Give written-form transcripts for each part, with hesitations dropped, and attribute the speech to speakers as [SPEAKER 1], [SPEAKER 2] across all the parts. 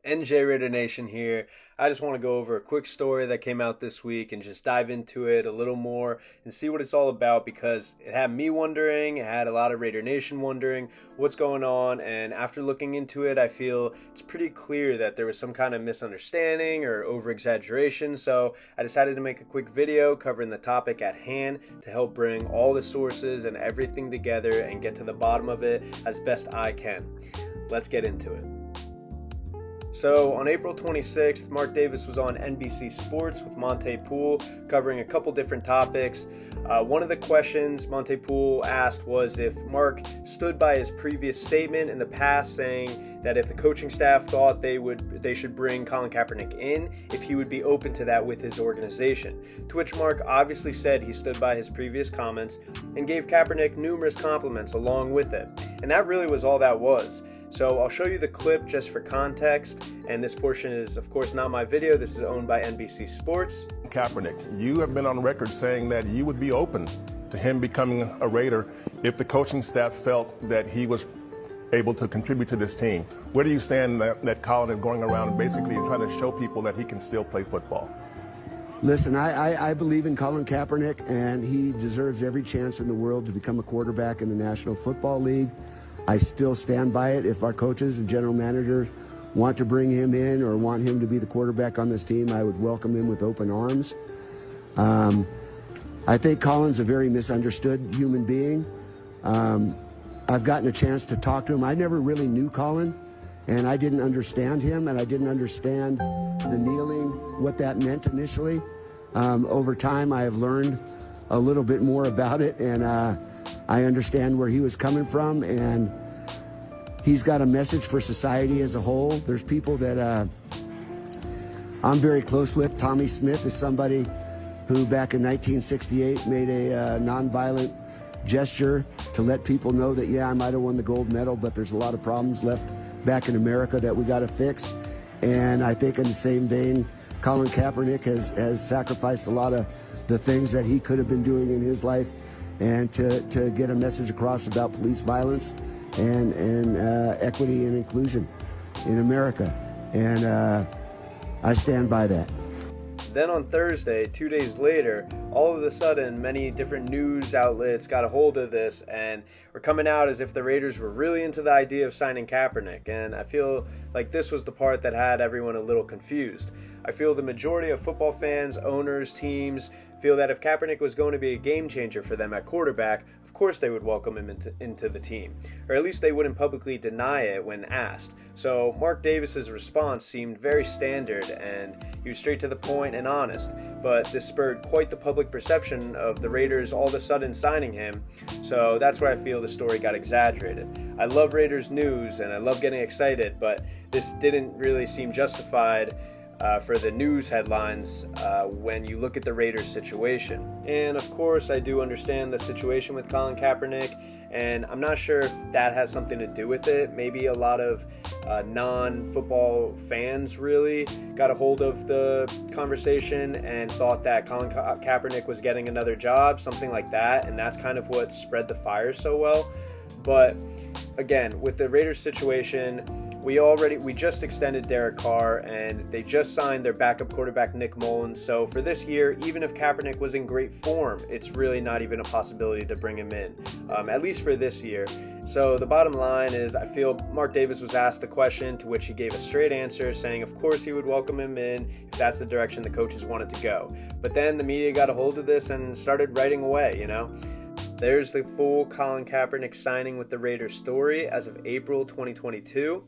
[SPEAKER 1] NJRaiderNation here. I just want to go over a quick story that came out this week and just dive into it a little more and see what it's all about, because it had me wondering, it had a lot of Raider Nation wondering what's going on, and after looking into it, I feel it's pretty clear that there was some kind of misunderstanding or over-exaggeration, so I decided to make a quick video covering the topic at hand to help bring all the sources and everything together and get to the bottom of it as best I can. Let's get into it. So on April 26th, Mark Davis was on NBC Sports with Monte Poole covering a couple different topics. One of the questions Monte Poole asked was if Mark stood by his previous statement in the past saying that if the coaching staff thought they should bring Colin Kaepernick in, if he would be open to that with his organization. To which Mark obviously said he stood by his previous comments and gave Kaepernick numerous compliments along with it. And that really was all that was. So I'll show you the clip just for context, and this portion is of course not my video. This is owned by NBC Sports.
[SPEAKER 2] Kaepernick, you have been on record saying that you would be open to him becoming a Raider if the coaching staff felt that he was able to contribute to this team. Where do you stand that Colin is going around and basically trying to show people that he can still play football?
[SPEAKER 3] Listen, I believe in Colin Kaepernick, and he deserves every chance in the world to become a quarterback in the National Football League. I still stand by it. If our coaches and general managers want to bring him in or want him to be the quarterback on this team, I would welcome him with open arms. I think Colin's a very misunderstood human being. I've gotten a chance to talk to him. I never really knew Colin, and I didn't understand him, and I didn't understand the kneeling, what that meant initially. Over time, I have learned a little bit more about it, and I understand where he was coming from, and he's got a message for society as a whole. There's people that I'm very close with. Tommy Smith is somebody who back in 1968 made a nonviolent gesture to let people know that, yeah, I might have won the gold medal, but there's a lot of problems left back in America that we got to fix. And I think in the same vein, Colin Kaepernick has sacrificed a lot of the things that he could have been doing in his life, and to get a message across about police violence and equity and inclusion in America. And I stand by that.
[SPEAKER 1] Then on Thursday, 2 days later, all of a sudden, many different news outlets got a hold of this and were coming out as if the Raiders were really into the idea of signing Kaepernick. And I feel like this was the part that had everyone a little confused. I feel the majority of football fans, owners, teams feel that if Kaepernick was going to be a game changer for them at quarterback, of course they would welcome him into the team, or at least they wouldn't publicly deny it when asked. So Mark Davis's response seemed very standard, and he was straight to the point and honest, but this spurred quite the public perception of the Raiders all of a sudden signing him, so that's where I feel the story got exaggerated. I love Raiders news and I love getting excited, but this didn't really seem justified for the news headlines when you look at the Raiders situation. And of course, I do understand the situation with Colin Kaepernick, and I'm not sure if that has something to do with it. Maybe a lot of non-football fans really got a hold of the conversation and thought that Colin Kaepernick was getting another job, something like that, and that's kind of what spread the fire so well. But again, with the Raiders situation, we just extended Derek Carr, and they just signed their backup quarterback Nick Mullins. So for this year, even if Kaepernick was in great form, it's really not even a possibility to bring him in, at least for this year. So the bottom line is, I feel Mark Davis was asked a question to which he gave a straight answer, saying of course he would welcome him in if that's the direction the coaches wanted to go. But then the media got a hold of this and started writing away, There's the full Colin Kaepernick signing with the Raiders story as of April 2022.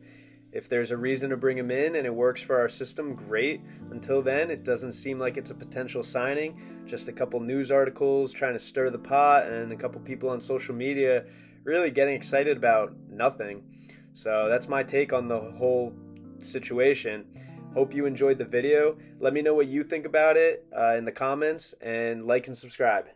[SPEAKER 1] If there's a reason to bring him in and it works for our system, great. Until then, it doesn't seem like it's a potential signing. Just a couple news articles trying to stir the pot, and a couple people on social media really getting excited about nothing. So that's my take on the whole situation. Hope you enjoyed the video. Let me know what you think about it in the comments, and like and subscribe.